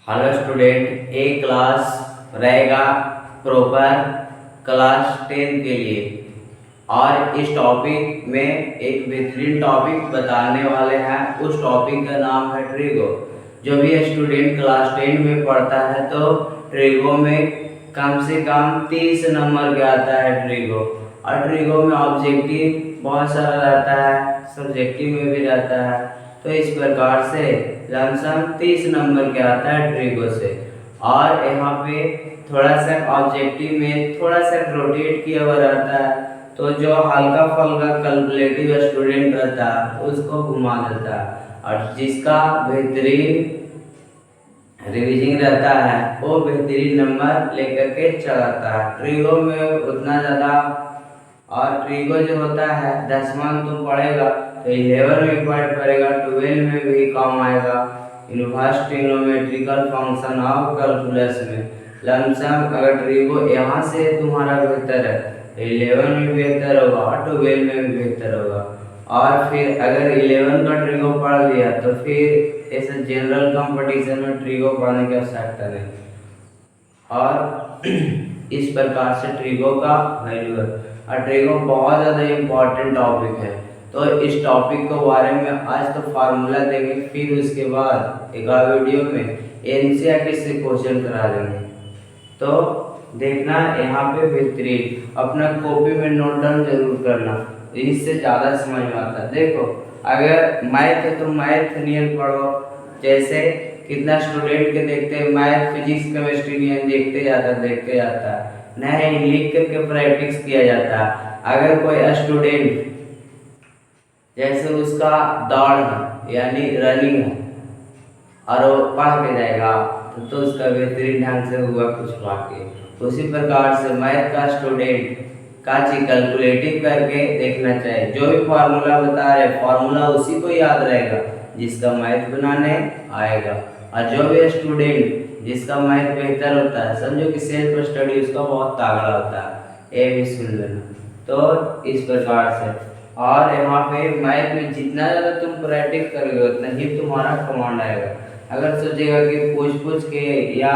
Hello student, एक class रहेगा proper class 10 के लिए। और इस टॉपिक में एक बेहतरीन टॉपिक बताने वाले हैं। उस टॉपिक का नाम है ट्रिगो। जो भी स्टूडेंट क्लास 10 में पढ़ता है तो ट्रिगो में कम से कम 30 नंबर का आता है ट्रिगो। और ट्रिगो में ऑब्जेक्टिव बहुत सारा रहता है, सब्जेक्टिव में भी रहता है। तो इस प्रकार से लमसम 30 नंबर के आता है ट्रिगो से। और यहाँ पे थोड़ा सा ऑब्जेक्टिव में थोड़ा सा रोटेट किया हुआ रहता है, तो जो हल्का फल्का कैलकुलेटिव स्टूडेंट रहता है उसको घुमा देता है। और जिसका बेहतरीन रिविजन रहता है वो बेहतरीन नंबर लेकर के चलाता है। ट्रिगो में उतना ज़्यादा, और ट्रिगो जो होता है 10वां तुम पढ़ेगा तो 11 में पढ़ेगा, 12 में भी काम आएगा। Inverse trigonometrical function of calculus में लमसम अगर ट्रिगो यहाँ से तुम्हारा बेहतर है तो 11 में बेहतर होगा और 12 में भी बेहतर होगा। और फिर अगर 11 का ट्रिगो पढ़ लिया तो फिर ऐसे जनरल कंपटीशन में ट्रिगो पढ़ने की आवश्यकता नहीं। और इस प्रकार से ट्रिगो का वैल्यू है। और ट्रिगो बहुत ज़्यादा इम्पोर्टेंट टॉपिक है। तो इस टॉपिक के बारे में आज तो फार्मूला देंगे, फिर उसके बाद एक और वीडियो में एनसीईआरटी से क्वेश्चन करा देंगे। तो देखना यहाँ पे बेहतरीन अपना कॉपी में नोट डाउन जरूर करना, इससे ज़्यादा समझ में आता है। देखो अगर मैथ है तो मैथ नियम पढ़ो। जैसे कितना स्टूडेंट के देखते हैं मैथ फिजिक्स केमिस्ट्री नियम देखते जाता है, नहीं लिख करके प्रैक्टिस किया जाता है। अगर कोई स्टूडेंट जैसे उसका दौड़ है यानी रनिंग है और वो पढ़ के जाएगा तो उसका बेहतरीन ढंग से हुआ कुछ वाक्य। उसी प्रकार से मैथ का स्टूडेंट का कैलकुलेटिव करके देखना चाहिए। जो भी फार्मूला बता रहे फार्मूला उसी को याद रहेगा जिसका मैथ बनाने आएगा। और जो भी स्टूडेंट जिसका मैथ बेहतर होता है, समझो कि सेल्फ स्टडी उसका बहुत तगड़ा होता है, ये भी सुन लेना। तो इस प्रकार से और यहाँ पे मैथ में जितना ज़्यादा तुम प्रैक्टिस करोगे उतना ही तुम्हारा कमांड आएगा। अगर सोचेगा कि पूछ के या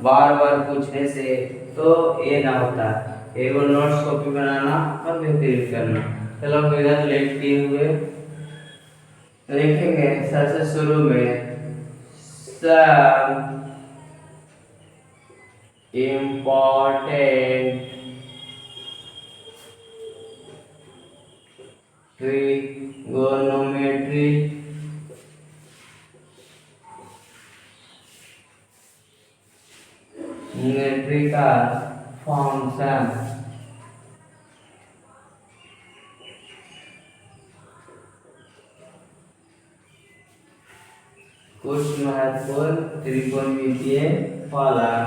बार बार पूछने से तो ये ना होता है। एगो नोट्स कॉपी बनाना और बेहतरीन करना। चलो मेरा लेट किए हुए लिखेंगे सबसे शुरू में सब इम्पोर्टेंट ट्रिगोनोमेट्री का फंक्शन कुछ महत्वपूर्ण त्रिकोणमितीय फलन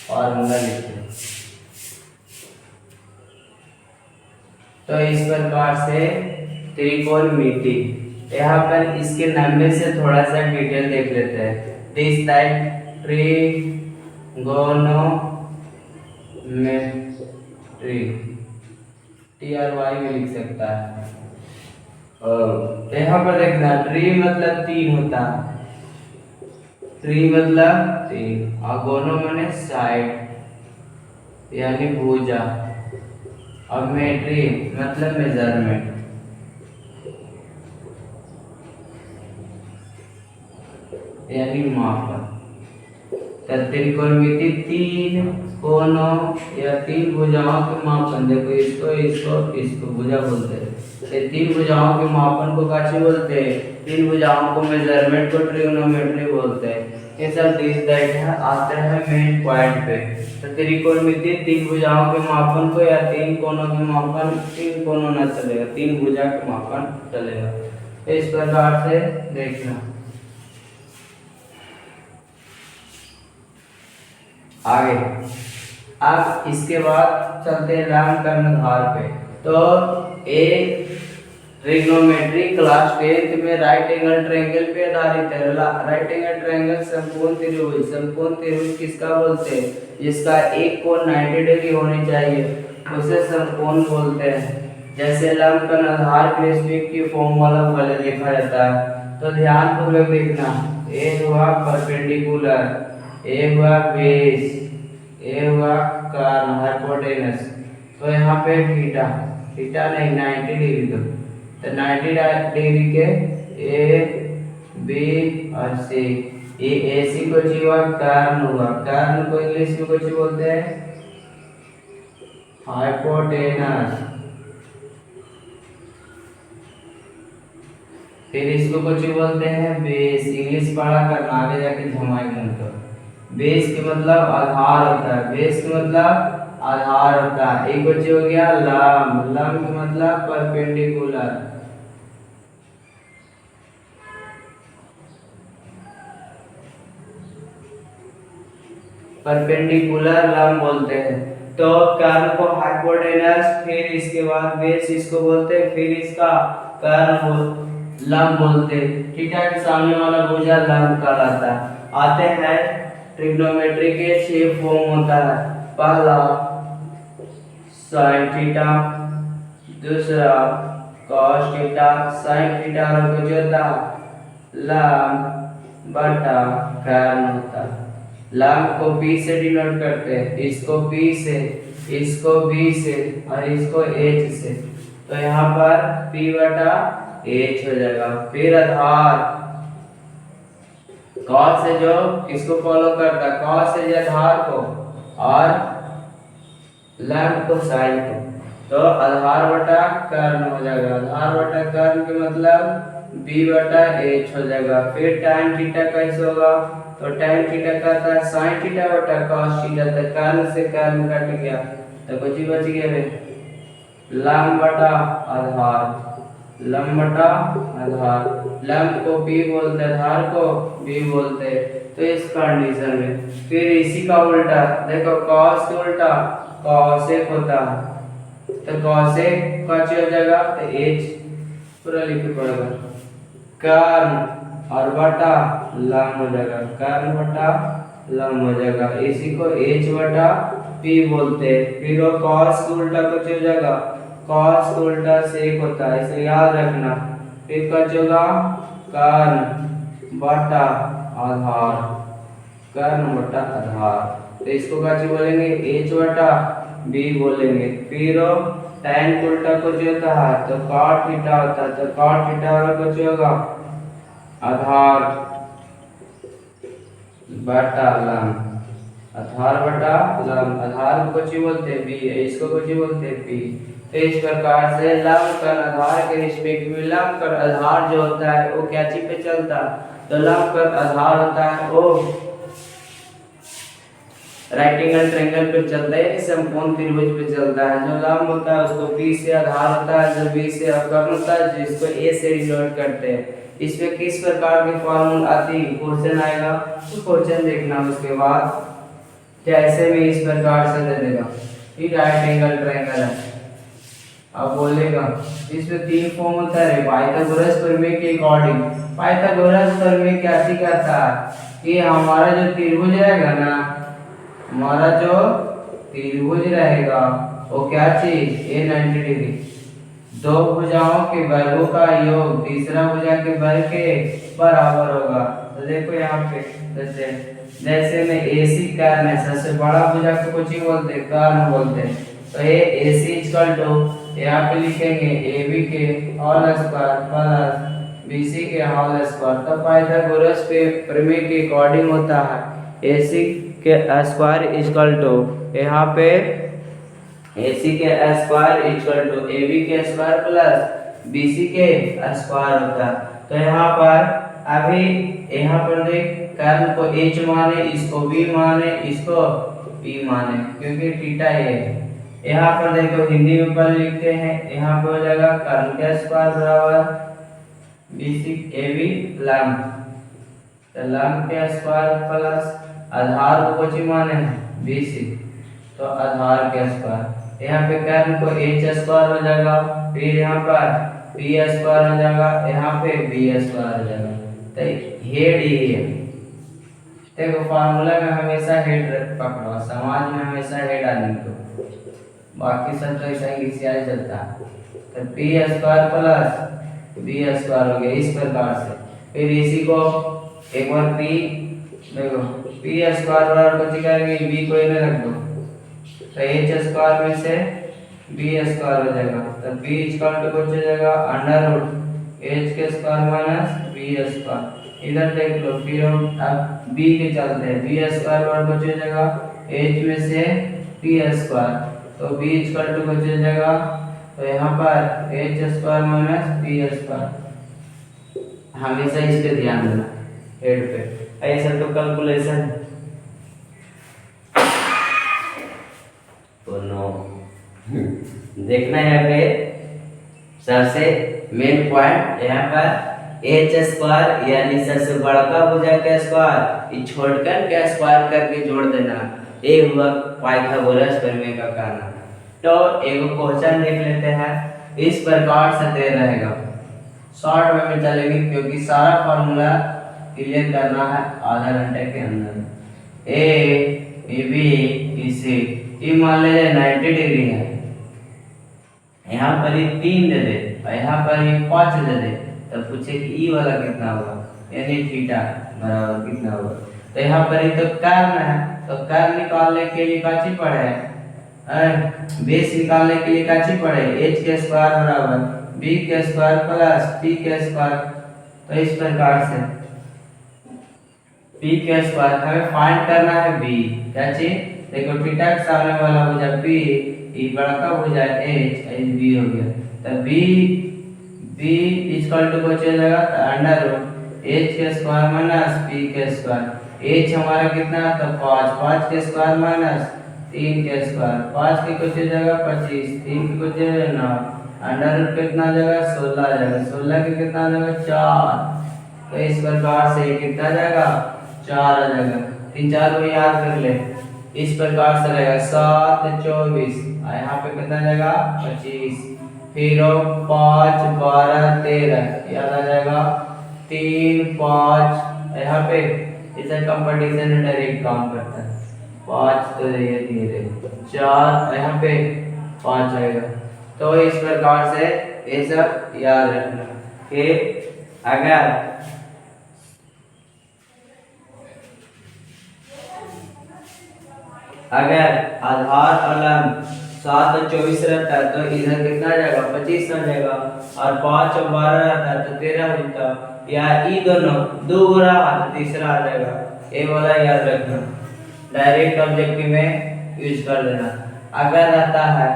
फॉर्मूला लिखते। तो इस प्रकार से त्रिकोणमिति, यहाँ पर इसके नामे से थोड़ा सा डिटेल देख लेते हैं। दिस टाइप ट्रिगोनोमेट्री, TRY में लिख सकता है। यहाँ पर देखना ट्री मतलब 3 होता है, ट्री मतलब 3 और गोनो माने साइड यानी भुजा, और मेट्री मतलब मेजरमेंट यानी मापन। त्रिकोणमिति 3 कोनों या 3 भुजाओं के मापन। देखो इसको भुजा बोलते हैं। ये 3 भुजाओं के मापन को कैसे बोलते हैं? 3 भुजाओं को मेजरमेंट को ट्रिगोनोमेट्री बोलते हैं। ये सब आते हैं मेन पॉइंट पे। तो त्रिकोणमिति 3 भुजाओं के मापन को या 3 कोनों के मापन, 3 कोनों न चलेगा, 3 भुजा के मापन चलेगा। इस प्रकार से देखना। आगे अब इसके बाद चलते हैं नामकरण आधार पे। तो एक ट्रिग्नोमेट्री क्लास 10 में राइट एंगल ट्रायंगल पे आधारित है। राइट एंगल ट्रायंगल समकोण त्रिभुज। समकोण त्रिभुज किसका बोलते हैं? जिसका एक कोण 90 डिग्री होनी चाहिए उसे समकोण बोलते हैं। जैसे लंबकन आधार के रेस्पेक्ट की फॉर्म वाला फलन लिखा जाता है, तो ध्यान पूर्वक देखना। ए हुआ परपेंडिकुलर, ए हुआ बेस, ए हुआ कर्न हाइपोटेनस। तो यहाँ पे थीटा, थीटा नहीं 90 डिग्री, तो 90 डिग्री के ए बी और सी, ये एसी को हुआ कर्न हुआ, कर्न को इंग्लिश में कुछ बोलते हैं हाइपोटेनस। फिर इसको कुछ बोलते हैं बेस, इंग्लिश पढ़ा करना आगे जाके झमाएगा उनको। बेस के मतलब आधार होता है, बेस के मतलब आधार होता है। एक बच्चे हो गया लंब, लंब के मतलब परपेंडिकुलर। परपेंडिकुलर लंब बोलते हैं। तो कर्न को हाइपोटेनस, फिर इसके बाद बेस इसको बोलते हैं, फिर इसका कर्न लंब बोलते हैं। थीटा के सामने वाला भुजा लंब कहलाता है। आते हैं ट्रिग्नोमेट्री के 6 फॉर्म होता है। पहला साइन थीटा, दूसरा कॉस थीटा, साइन थीटा और कुछ होता है लंब बटा कर्न होता है। लंब को P से डिनोट करते हैं, इसको P से, इसको B से और इसको H से। तो यहाँ पर P बटा H हो जाएगा। फिर आधार कॉस से जो किसको फॉलो करता है, कॉस से आधार को और लंब को साइन को, तो आधार बटा कर्न हो जाएगा। आधार बटा कर्न के मतलब B बटा H हो जाएगा। फिर tan थीटा कैसे होगा, तो tan थीटा कहता है sin थीटा बटा cos थीटा, तो कर्न से कर्न कट गया तो कुछ ही बच गया रे, लंब बटा आधार, लंब बटा आधार। लंब को P बोलते, आधार को B बोलते। तो इस कंडीशन में फिर इसी का उल्टा देखो, cos के उल्टा cosec होता है, तो cosec का हो जाएगा तो H पूरा लिख पड़ेगा, कर्न और बटा लंब हो जाएगा, कर्न बटा लंब हो जाएगा। इसी को H बटा P बोलते हैं। फिर वो cos का उल्टा कुछ हो जाएगा, cos का उल्टा sec होता है, इसे याद रखना। फिर कुछ होगा कर्न बटा आधार, कर्न बटा आधार, तो इसको क्या बोलेंगे H बटा B बोलेंगे। फिर tan का उल्टा कुछ होता है तो cot थीटा होता है, तो cot थीटा और कुछ होगा आधार बटा लंब, आधार बटा लंब। आधार को कुछ बोलते हैं B, इसको कुछ बोलते हैं P। तो इस प्रकार से लंब कर आधार के रिस्पेक्ट में, लंब कर आधार जो होता है वो क्या चीज पे चलता है, तो लंब कर आधार होता है वो राइट एंगल ट्रायंगल पे चलता है, समकोण त्रिभुज पे चलता है। जो लंब होता है उसको P से आधार होता है, जो B से कर्न होता है, जिसको A से डिनोट करते हैं। इस पे किस प्रकार की फॉर्मूला आती है, क्वेश्चन आएगा तो क्वेश्चन देखना। उसके बाद जैसे में इस प्रकार से दे देगा कि राइट एंगल ट्रायंगल है, अब बोलेगा इसमें 3 फॉर्म होता है। पाइथागोरस प्रमेय के अकॉर्डिंग, पाइथागोरस प्रमेय क्या कहता है कि हमारा जो त्रिभुज रहेगा ना, हमारा जो त्रिभुज रहेगा वो क्या चीज ए 90 डिग्री, दो भुजाओं के वर्गों का योग तीसरा भुजा के वर्ग के बराबर होगा। तो देखो यहाँ पे जैसे में AC कर्न है, सबसे बड़ा भुजा को कुछ ही बोलते हैं, कर्न बोलते हैं। तो ये AC इक्वल टू यहाँ पे लिखेंगे AB के होल स्क्वायर प्लस BC के होल स्क्वायर। तो पाइथागोरस पे प्रमेय के अकॉर्डिंग होता है AC के स्क्वायर इक्वल टू यहाँ पे AC के स्क्वायर इक्वल टू AB के स्क्वायर प्लस BC के स्क्वायर होता है। तो यहाँ पर अभी यहाँ पर देख, कर्न को H माने, इसको B माने, इसको P माने, क्योंकि थीटा है। यहाँ पर देखो हिंदी में पढ़ लिखते हैं, यहाँ पे हो जाएगा कर्न का स्क्वायर बराबर BC AB लंब, तो लंब के स्क्वायर प्लस आधार को कुछ माने BC, तो आधार के स्क्वायर। यहाँ पे कर्न को H स्क्वायर हो जाएगा, फिर यहाँ पर P स्क्वायर हो जाएगा, यहाँ पे B स्क्वायर हो जाएगा। तो हेड ये है, देखो फार्मूला में हमेशा हेड पकड़ो, समाज में हमेशा हेड आदमी को, बाकी सब तो ऐसा ही चलता है। तो P square plus B square हो गया इस प्रकार से। फिर इसी को एक बार पी देखो पी स्क्वायर बराबर कुछ करेंगे बी को इधर रख दो तो एच स्क्वायर में से बी स्क्वायर हो जाएगा तो बी इक्वल टू कुछ हो जाएगा अंडर रूट एच के स्क्वायर माइनस बी स्क्वायर। इधर देख लो फिर हम अब बी के चलते हैं बी स्क्वायर बराबर कुछ हो जाएगा एच में से पी स्क्वायर तो बी इक्वल टू कुछ हो जाएगा तो यहाँ पर H square minus P square. हमेशा इस पे ध्यान देना हेड पे ऐसा तो कैलकुलेशन तो नो देखना है यहाँ पे सबसे मेन पॉइंट यहाँ पर एच स्क्वायर यानी सबसे बड़ा का भुजा का स्क्वायर ये छोड़कर क्या स्क्वायर करके जोड़ देना ये हुआ पाइथागोरस प्रमेय का कारण। तो एक क्वेश्चन देख लेते हैं इस प्रकार से दे रहेगा शॉर्ट वे में चलेगी क्योंकि सारा फॉर्मूला क्लियर करना है आधा घंटे के अंदर। ए बी ई सी ये मान लीजिए 90 डिग्री है यहाँ पर ये 3 दे दे और यहाँ पर ये 5 दे दे तो पूछे कि ई वाला कितना होगा यानी थीटा बराबर कितना होगा। तो यहाँ पर ये तो कर्ण है तो कर्ण निकालने के लिए काची पड़े बेस निकालने के लिए काची पड़े एच के स्क्वायर बराबर बी के स्क्वायर प्लस पी के स्क्वायर। तो इस प्रकार से पी के स्क्वायर हमें फाइंड करना है बी क्या चीज देखो थीटा के सामने वाला भुजा पी ई बड़ा का भुजा एच एच बी हो गया तो बी इक्वल टू कुछ हो जाएगा तो अंडर रूट एच के स्क्वायर माइनस पी के स्क्वायर। एच हमारा कितना है तो 5 के स्क्वायर माइनस 3 के स्क्वायर 5 के कुछ हो जाएगा 25 3 के कुछ हो जाएगा 9 अंडर रूट कितना आ जाएगा 16 आ जाएगा 16 के कितना आ जाएगा 4। तो इस प्रकार से कितना आ जाएगा 4 आ जाएगा 3 4 को याद कर ले इस प्रकार से रहेगा 7 24 यहाँ पे कितना आ जाएगा 25 फिर 5 12 13 याद आ जाएगा 3 5 यहाँ पे इसे कंपटीशन डायरेक्ट काम करता है 5 तो ये धीरे 4 यहाँ पे 5 आएगा। तो इस प्रकार से ये सब याद रखना कि अगर आधार अलग 7 और 24 रहता है तो इधर कितना आ जाएगा 25 आ जाएगा और 5 और 12 रहता है तो 13 होता या ई दोनों दो रहा तो तीसरा आ जाएगा ये वाला याद रखना डायरेक्ट ऑब्जेक्टिव में यूज कर देना। अगर रहता है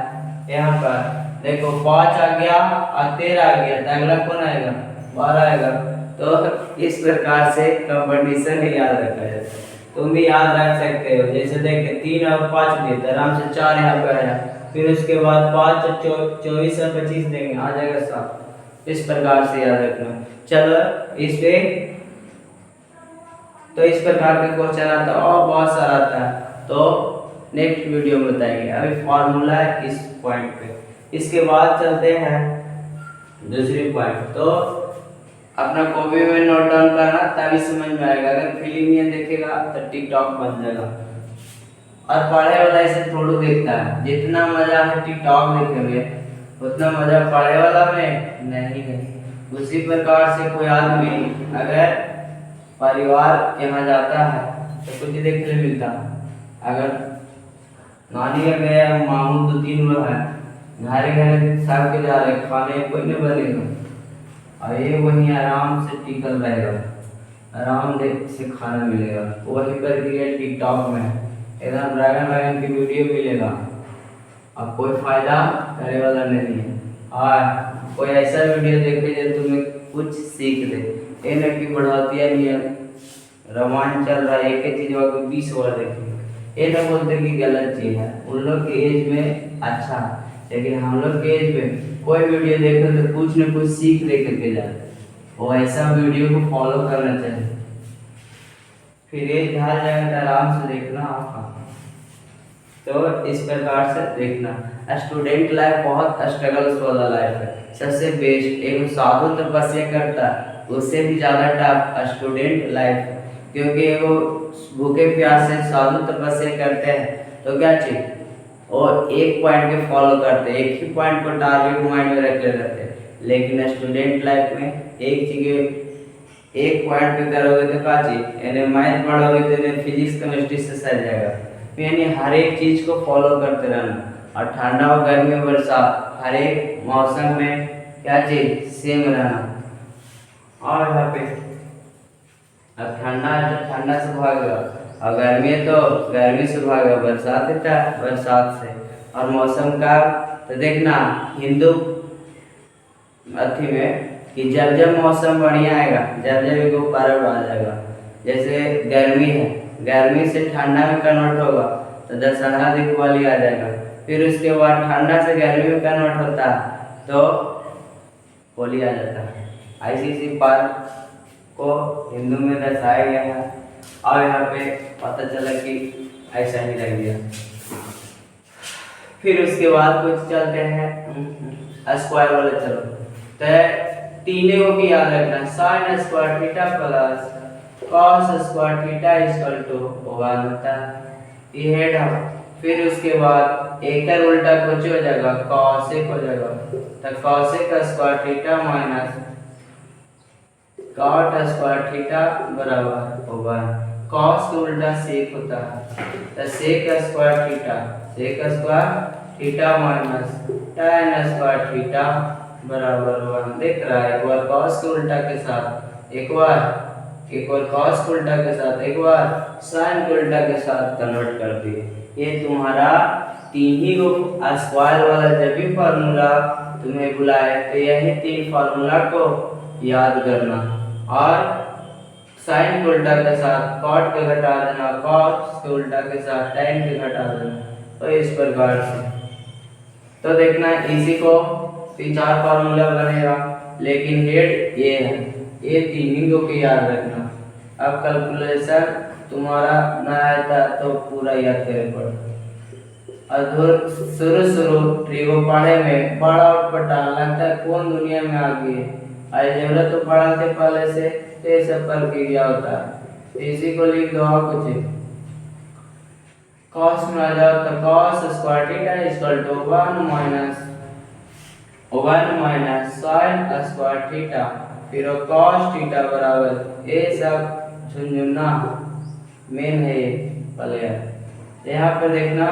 यहाँ पर देखो 5 आ गया और 13 आ गया तो अगला कौन आएगा 12 आएगा। तो इस प्रकार से कंपटीशन याद रखा जाता है तुम भी याद रख सकते हो जैसे देखे 3 और 5 दिए तो आराम से 4 यहाँ पे आया फिर उसके बाद 5 और 24 और 25 देंगे आ जाएगा 7। इस प्रकार से याद रखना। चलो इस पे तो इस प्रकार के क्वेश्चन आता है और बहुत सारा आता है तो नेक्स्ट वीडियो में बताएंगे। अभी फॉर्मूला है इस पॉइंट पे इसके बाद चलते हैं दूसरी पॉइंट। तो अपना कॉपी में नोट डाउन करना तभी समझ में आएगा। अगर फिल्म ये देखेगा तो टिकटॉक बन जाएगा और पढ़े वाला इसे थोड़ा देखता है। जितना मजा है टिकटॉक देखने में उतना मजा पढ़े वाला में नहीं है। उसी प्रकार से कोई आदमी अगर परिवार के यहाँ जाता है तो कुछ देखने मिलता। अगर नानी का गया मामू 2-3 लोग है घर घर सब के जा रहे खाने कोई नहीं बनेगा और ये वहीं आराम से टिकल रहेगा आराम से खाना मिलेगा। वही प्रक्रिया टिकटॉक में एकदम ड्रैगन की वीडियो मिलेगा अब कोई फायदा करने वाला नहीं है। और कोई ऐसा वीडियो देखे जो तुम्हें कुछ सीख दे ये न कि बढ़ाती है रामायण चल रहा है एक ही चीज को 20 बार देखेंगे ये न बोलते कि गलत चीज है। उन लोग के एज में अच्छा लेकिन हम लोग के एज में कोई वीडियो देखो तो कुछ न कुछ सीख दे करके जाते वो ऐसा वीडियो को फॉलो करना चाहिए। फिर ये ध्यान जाएगा तो आराम से देखना आपका। तो इस प्रकार से देखना स्टूडेंट लाइफ बहुत स्ट्रगल्स वाला लाइफ है। सबसे बेस्ट एक साधु तपस्या करता है उससे भी ज़्यादा टफ स्टूडेंट लाइफ है क्योंकि वो भूखे प्यास से साधु तपस्या करते हैं तो क्या चीज और एक पॉइंट के फॉलो करते, एक ही पॉइंट को टारगेट माइंड में रख ले रहते। लेकिन स्टूडेंट लाइफ में एक चीज एक पॉइंट पे करोगे तो का चीज यानी मैथ पढ़ोगे तो फिजिक्स केमिस्ट्री से सर जाएगा। यानी हर एक चीज को फॉलो करते रहना और ठंडा और गर्मी बरसात हर एक मौसम में क्या चीज सेम रहना। और यहाँ पे अब ठंडा है तो ठंडा से भागेगा और गर्मी है तो गर्मी से भागेगा, बरसात है तो बरसात से। और मौसम का तो देखना हिंदू अथी में कि जब जब मौसम बढ़िया आएगा जब जब एक पर्व आ जाएगा। जैसे गर्मी है, गर्मी से ठंडा में कन्वर्ट होगा तो दशहरा दिवाली आ जाएगा। फिर उसके बाद ठंडा से गर्मी में कन्वर्ट होता है तो होली आ जाता है। ऐसी ऐसी पर्व को हिंदू में दर्शाया गया है और यहाँ पे पता चला कि ऐसा ही रह गया। फिर उसके बाद कुछ चलते हैं स्क्वायर वाले। चलो तो तीनों को याद रखना, sine square theta plus cos square theta equal to 1 होता है ये हेड है। फिर उसके बाद एक उल्टा कुछ हो जाएगा कॉसेक हो जाएगा तो cosec square theta minus cot square theta बराबर होगा कॉस का उल्टा सेक होता है तो sec square theta minus tan square theta बराबर 1। देख रहा है एक बार कॉस के उल्टा के साथ एक बार कॉस के उल्टा के साथ एक बार साइन के उल्टा के साथ कन्वर्ट कर दिए। ये तुम्हारा तीन ही स्क्वायर वाला जब भी फार्मूला तुम्हें बुलाए तो यही तीन फार्मूला को याद करना और साइन के उल्टा के साथ कॉट के घटा देना, कॉस के उल्टा के साथ tan के घटा देना। तो इस प्रकार से तो देखना इसी को 3-4 फार्मूला बनेगा लेकिन हेड ये है, ये तीनों को याद रखना। अब कैलकुलेशन तुम्हारा ना आता तो पूरा याद करे पड़ता। और शुरू ट्रिगो पढ़े में बड़ा उठपटा लगता है कौन दुनिया में आ गई है। अलजेब्रा तो पढ़ा थे पहले से तो ये सब कर के क्या होता है। इसी को लिख दो कुछ cos में आ जाओ तो cos square theta equal to 1 minus sin square theta फिर cos थीटा बराबर ये सब झुनझुना मेन है ये प्लेयर। यहाँ पे देखना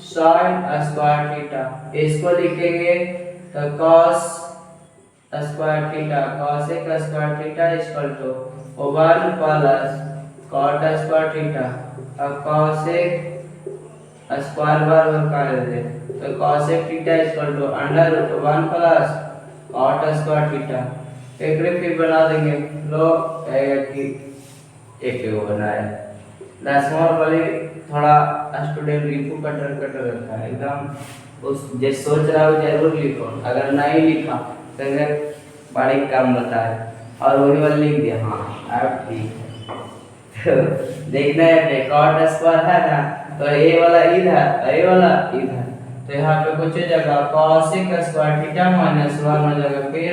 sin स्क्वायर थीटा इसको लिखेंगे तो cos square theta cosec square theta equal to 1 plus cot square theta. अब cosec स्क्वायर बार कर दे तो cosec theta equal to under root 1 plus cot square theta. एक फिर बना देंगे लो कहेगा कि एक को बनाया। दसवां वाले थोड़ा स्टूडेंट लिखो कटर रखा है एकदम उस जो सोच रहा हो जरूर लिखो, अगर नहीं लिखा तो बड़े काम बताए और वही वाला लिख दिया हाँ अब ठीक है। तो देखना है cot स्क्वायर है ना तो ये वाला इधर ये वाला इधर तो यहाँ पे कुछ जगह cosec स्क्वायर थीटा माइनस 1 हो जाएगा। फिर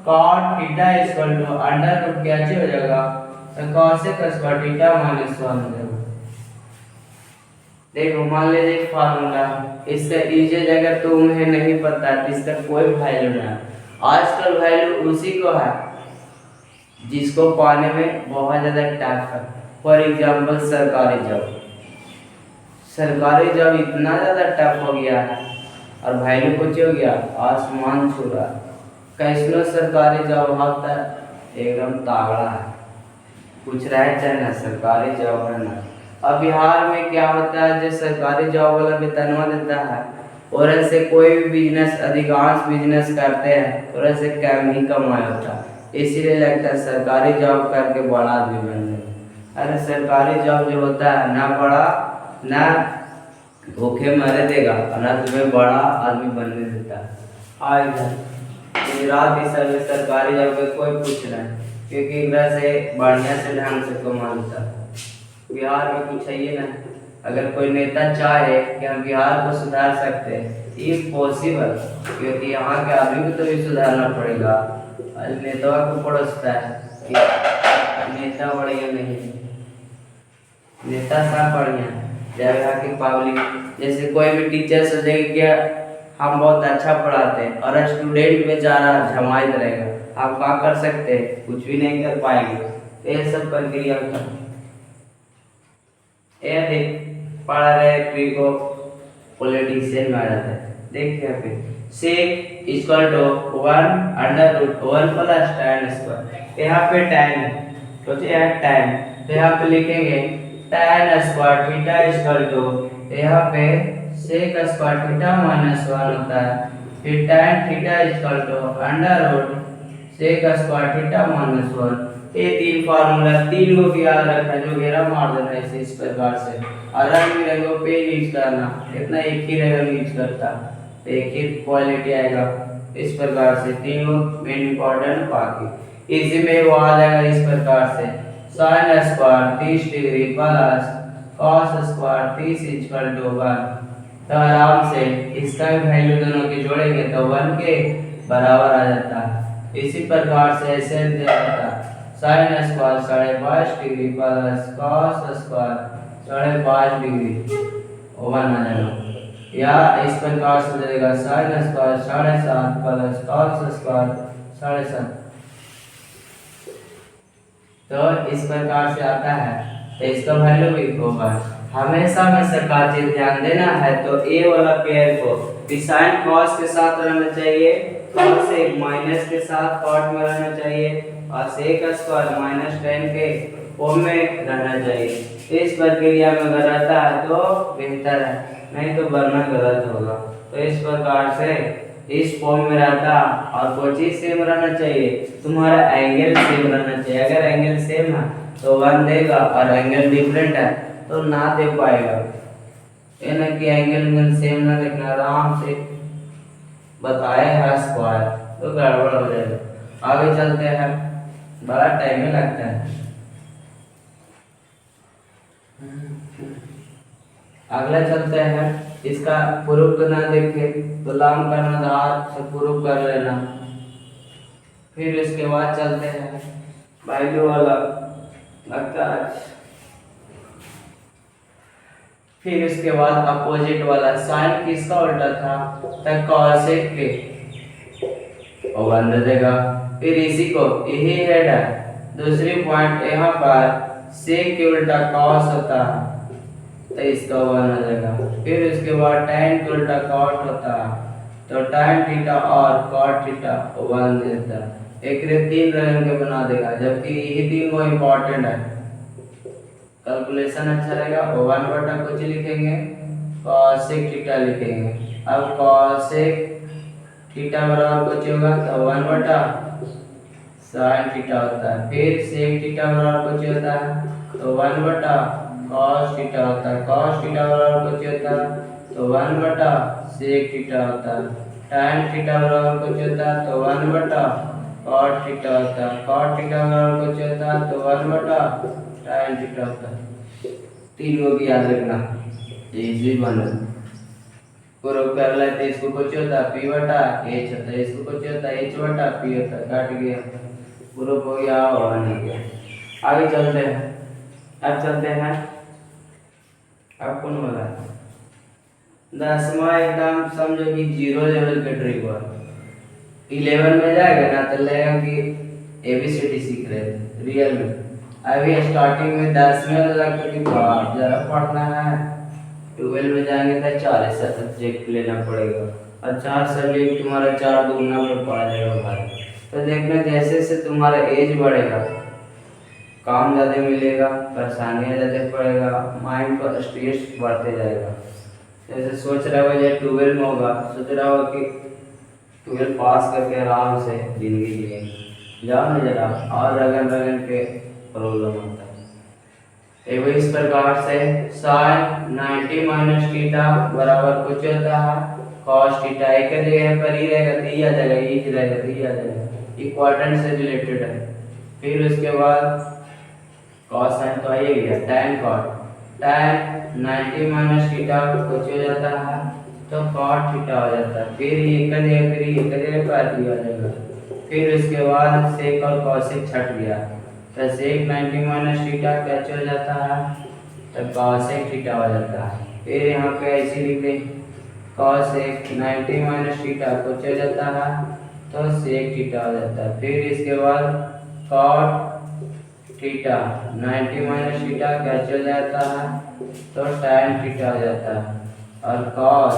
cot theta equal to under root क्या हो जाएगा तो cosec स्क्वायर थीटा माइनस 1 हो जाएगा। देखो मान लीजिए फार्मूला इसका इजेज अगर तुम्हें नहीं पता है तो इसका कोई वैल्यू नहीं है। आजकल वैल्यू उसी को है जिसको पाने में बहुत ज़्यादा टफ है। फॉर एग्जाम्पल सरकारी जॉब इतना ज़्यादा टफ हो गया है और वैल्यू कुछ हो गया आसमान छू रहा है। कैसनो सरकारी जॉब होता है एकदम तागड़ा है, कुछ रहे चाहे ना सरकारी जॉब है ना। अब बिहार में क्या होता है जो सरकारी जॉब वाला वेतनवा देता है और ऐसे कोई भी बिजनेस अधिकांश बिजनेस करते हैं और ऐसे कम ही कमाया होता है। इसीलिए लगता है सरकारी जॉब करके बड़ा आदमी बन जाए। अरे सरकारी जॉब जो होता है ना बड़ा ना भूखे मरे देगा और ना तुम्हें बड़ा आदमी बनने देता है। गुजरात इस सब सरकारी जॉब में कोई पूछ रहा है क्योंकि इधर से बढ़िया से ढंग से कमाता है। बिहार में कुछ है ये ना, अगर कोई नेता चाहे कि हम बिहार को सुधार सकते हैं इम्पॉसिबल, क्योंकि यहाँ के आदमी को तो भी सुधारना पड़ेगा। नेता को पड़ोसता है कि नेता बढ़िया नहीं, नेता सब बढ़िया है जाएगा कि पब्लिक। जैसे कोई भी टीचर सोचेगा कि हम बहुत अच्छा पढ़ाते हैं और स्टूडेंट बेचारा झमाइत रहेगा, आप क्या कर सकते हैं? कुछ भी नहीं कर पाएंगे। तो ये सब प्रक्रिया होता है। ये देख पढ़ रहे ट्री को पॉलिटिशियन में आ जाता है। देख यहाँ पे sec equal to 1/1 plus tan square. यहाँ पे tan है तो यह tan, तो यहाँ पे लिखेंगे tan square theta equal to, यहाँ पे सेक स्क्वायर थीटा माइनस 1 होता है, फिर tan theta equal to under sec square theta minus 1। ये तीन फार्मूला, तीन को याद रखना, जो घेरा मार देना ऐसे इस प्रकार से, और रंग बिरंगों पे यूज करना। इतना एक ही रंग यूज करता, एक ही क्वालिटी आएगा इस प्रकार से। तीनों मेन इंपॉर्टेंट बाकी इसी में वो आ जाएगा इस प्रकार से sin square 30 degree plus cos square 30 equal to 1। तो आराम से इसका भी वैल्यू दोनों की जोड़ेंगे तो 1 के बराबर आ जाता है। इसी प्रकार से ऐसे दिया जाता है sin square 22.5 degree plus cos square 5.5 degree 1 आ जाएगा। या इस प्रकार से जाएगा sin square 7.5 plus cos square 7.5। तो इस प्रकार से आता है, तो इसका वैल्यू भी होगा। हमेशा का चीज ध्यान देना है तो ए वाला पेयर को sin cos के साथ रहना चाहिए, cos एक माइनस के साथ cot में रहना चाहिए, और sec स्क्वायर माइनस tan के फॉर्म में रहना चाहिए। इस प्रक्रिया में अगर रहता है तो बेहतर है, नहीं तो वरना गलत होगा। तो इस प्रकार से इस फॉर्म में रहता, और कोई चीज सेम रहना चाहिए, तुम्हारा एंगल सेम रहना चाहिए। अगर एंगल सेम है तो 1 देगा, और एंगल डिफरेंट है तो ना दे पाएगा। ये ना कि एंगल सेम ना देखना, आराम से बताए है स्क्वायर तो गड़बड़ हो जाएगा। आगे चलते हैं, बड़ा टाइम लगता है। अगला चलते हैं, इसका प्रूफ तो ना देखे तो लाम करना था, हाथ से प्रूफ कर लेना। फिर इसके बाद चलते हैं वैल्यू वाला लगता है। फिर इसके बाद अपोजिट वाला साइन किसका उल्टा था, तक कॉसेक के और बन देगा। फिर इसी को यही हेड है, दूसरी पॉइंट यहाँ पर सेक के उल्टा कॉस होता है तो इसका 1 आ जाएगा। फिर इसके बाद tan के उल्टा cot होता है तो tan थीटा और cot थीटा 1 देता है। एक रे 3 रंग के बना देगा, जबकि यही 3 को इम्पोर्टेंट है। कैलकुलेशन अच्छा रहेगा। 1 बटा कुछ लिखेंगे, cosec थीटा लिखेंगे। अब cosec थीटा बराबर कुछ होगा तो 1 बटा sin थीटा होता है। फिर sec थीटा बराबर कुछ होता है तो 1 बटा cos थीटा होता है। cos थीटा बराबर कुछ होता है तो 1 बटा sec थीटा होता है। tan थीटा बराबर कुछ होता है तो 1 बटा cot थीटा होता है। cot थीटा बराबर कुछ होता है तो 1 बटा tan थीटा होता है। तीनों की याद रखना, इजी बना। प्रूफ कर लेते, इसको कुछ होता है p बटा h होता है, इसको कुछ होता है h बटा p होता है। काट गया, प्रूफ हो गया और नहीं गया। आगे चलते हैं। अब चलते हैं, अब कौन वाला 10वां एकदम समझो कि 0 लेवल के ट्रिक हुआ। 11 में जाएगा ना तो लगेगा कि एबीसीडी सीख रहे थे रियल में। अभी स्टार्टिंग में 10 में लगता कि बाप जरा पढ़ना है। 12 में जाएंगे तो 4 सब्जेक्ट लेना पड़ेगा, और 4 सब्जेक्ट तुम्हारा 4 दूना में पड़ जाएगा भाई। तो देखना जैसे जैसे तुम्हारा एज बढ़ेगा, काम ज़्यादा मिलेगा, परेशानियाँ ज़्यादा पड़ेगा, माइंड का स्ट्रेस बढ़ते जाएगा। जैसे सोच रहा हो जब 12 में होगा, सोच रहा हो कि 12 पास करके आराम से जिंदगी जिएंगे, जाओ ना जरा और रगन रगन के प्रॉब्लम होता है। एवं इस प्रकार से sin 90 माइनस थीटा बराबर कुछ होता है cos थीटा। एक जगह पर ही रहेगा तो ये आ जाएगा, ये ही रहेगा तो ये आ जाएगा, इक्वाड्रेंट से रिलेटेड है। फिर उसके बाद cos sin तो आइए गया, tan cot, tan 90 minus theta कुछ हो जाता है तो cot थीटा हो जाता है। फिर एक जगह पर ही आ जाएगा। फिर उसके बाद sec और cosec छट गया तो sec 90 माइनस थीटा क्या हो जाता है तो cosec थीटा हो जाता है। फिर यहाँ पे ऐसे लिख दें cosec 90 माइनस थीटा को चल जाता है तो sec थीटा हो जाता है। फिर इसके बाद cot थीटा 90 माइनस थीटा क्या चल जाता है तो tan थीटा हो जाता है। और cos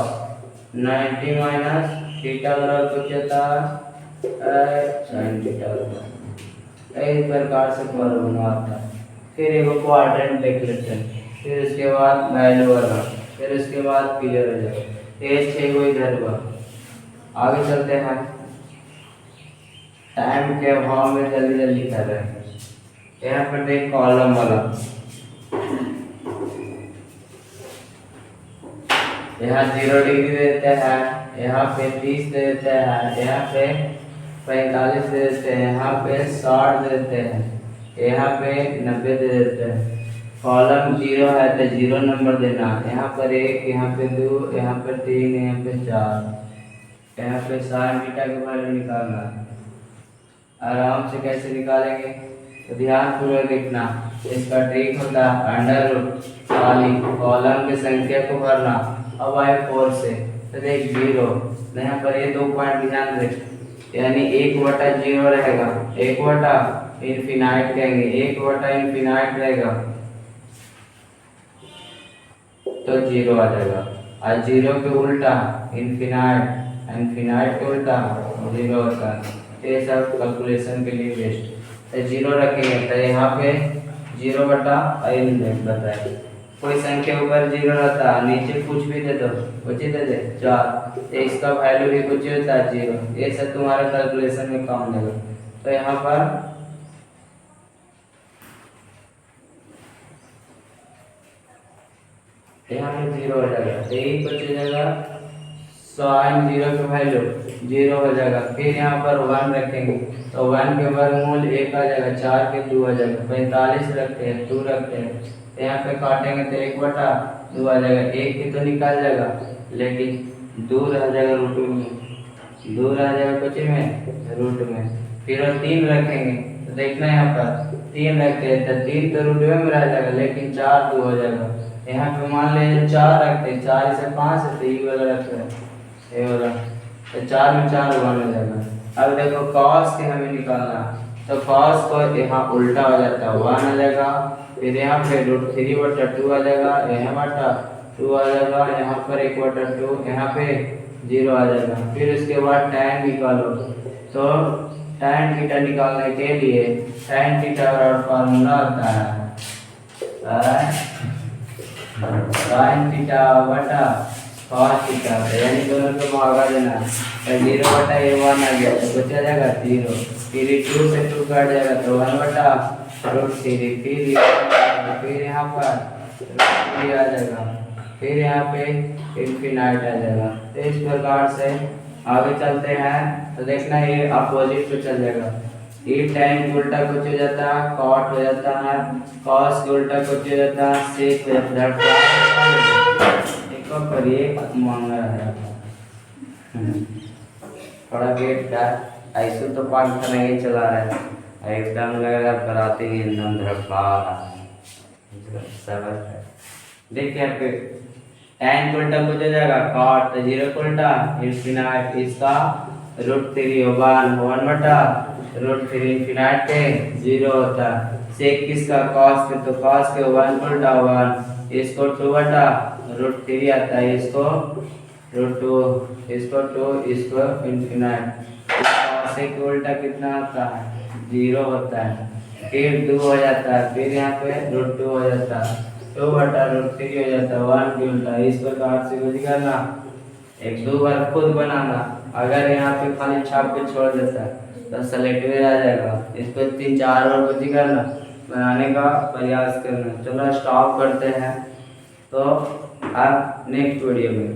90 माइनस थीटा बराबर कुछ जाता है sin थीटा होता है। इस प्रकार से फॉर्मूला आता है। फिर एक क्वाड्रेंट देख लेते हैं, फिर उसके बाद वैल्यू वाला, फिर उसके बाद क्लियर हो जाएगा। तेज छः को इधर पर आगे चलते हैं। टाइम के अभाव में जल्दी जल्दी कर रहे हैं। यहाँ पर देख कॉलम वाला, यहाँ 0 डिग्री देते हैं, यहाँ पे 30 देते हैं, यहाँ पे 45 देते हैं, यहाँ पे 60 देते हैं, यहाँ पे 90 दे देते हैं। कॉलम 0 है तो 0 नंबर देना। यहाँ पर 1, यहाँ पे 2, यहाँ पे 3, यहाँ पे 4, यहाँ पे sin थीटा के वैल्यू निकालना है। आराम से कैसे निकालेंगे तो ध्यानपूर्वक देखना। इसका ट्रिक होता है अंडर रूट खाली कॉलम की संख्या को भरना। अब आए 4 से तो देख 0, यहाँ पर ये 2 पॉइंट ध्यान दे, यानी 1/0 रहेगा, 1/ इनफिनाइट कहेंगे, 1/इनफिनाइट रहेगा तो 0 आ जाएगा। और 0 के उल्टा इनफिनाइट, इनफिनाइट के उल्टा 0 होता है। ये सब कैलकुलेशन के लिए बेस्ट तो 0 रखेंगे तो यहाँ पे 0/n बताए। कोई संख्या ऊपर 0 रहता है, नीचे कुछ भी दे दो, कुछ ही दे दे 4, तो इसका वैल्यू भी कुछ होता है 0। ये सब तुम्हारे कैलकुलेशन में काम देगा। तो यहाँ पर यहाँ पे 0 हो जाएगा, तो यही कुछ हो जाएगा sin 0 का वैल्यू 0 हो जाएगा। फिर यहाँ पर 1 रखेंगे तो 1 के वर्गमूल 1 आ जाएगा, 4 के 2 आ जाएगा, 45 रखते हैं, 2 रखते हैं, तो यहाँ पे काटेंगे तो 1/2 आ जाएगा। 1 की तो निकाल जाएगा लेकिन 2 रह जाएगा रूट में, 2 रह जाएगा कुछ में रूट में। फिर 3 रखेंगे तो देखना यहाँ पर 3 रखते हैं तो 3 तो रूट में रह जाएगा लेकिन 4 2 हो जाएगा। यहाँ पे मान लीजिए 4 रखते हैं, 4 से 5 है तो ये वाला रखते हैं, ये वाला, तो 4 में 4 1 हो जाएगा। अब देखो cos के हमें निकालना, तो cos को यहाँ उल्टा हो जाता है 1 आ जाएगा। फिर यहाँ पे √3/2 आ जाएगा, यहाँ 2 आ जाएगा, यहाँ पर 1/2, यहाँ पे 0 आ जाएगा। फिर उसके बाद tan निकालो, तो tan थीटा निकालने के लिए tan थीटा का फॉर्मूला होता है sin थीटा बटा cos थीटा, यानी दोनों को भागा देना। 0/1 आ गया तो बचा जाएगा 0, फिर 2 से 2 काट जाएगा तो 1/√3, फिर यहाँ पर √3 आ जाएगा, फिर यहाँ पे इनफिनाइट आ जाएगा। तो इस प्रकार से आगे चलते हैं तो देखना ये अपोजिट पे चल जाएगा। ये tan के उल्टा कुछ हो जाता है cot हो जाता है, cos के उल्टा कुछ हो जाता है sec हो जाता है। एक पर ये मांगा है थोड़ा वेट का, ऐसे तो 5 नहीं चला रहा है, एकदम लग रहा है बराती ही एकदम धड़का रहा है सबर है। देखिए यहाँ पे tan के उल्टा कुछ हो जाएगा cot, तो 0 के उल्टा इनफिनाइट, इसका √3 1/√3 इनफिनाइट के 0 होता है। sec किसका cos के, तो cos के 1 के उल्टा 1, इसको 2/√3 आता है, इसको √2, इसको 2, इसको इनफिनाइट। sec के उल्टा कितना आता है 0 होता है, फिर 2 हो जाता है, फिर यहाँ पे √2 हो जाता है, 2/√3 हो जाता है 1 के उल्टा। इस प्रकार से कुछ करना, 1-2 बार खुद बनाना। अगर यहाँ पे खाली छाप के छोड़ देता है तो सेलेक्ट में आ जाएगा। इसको 3-4 बार कुछ करना, बनाने का प्रयास करना। चलो स्टॉप करते हैं, तो अब नेक्स्ट वीडियो में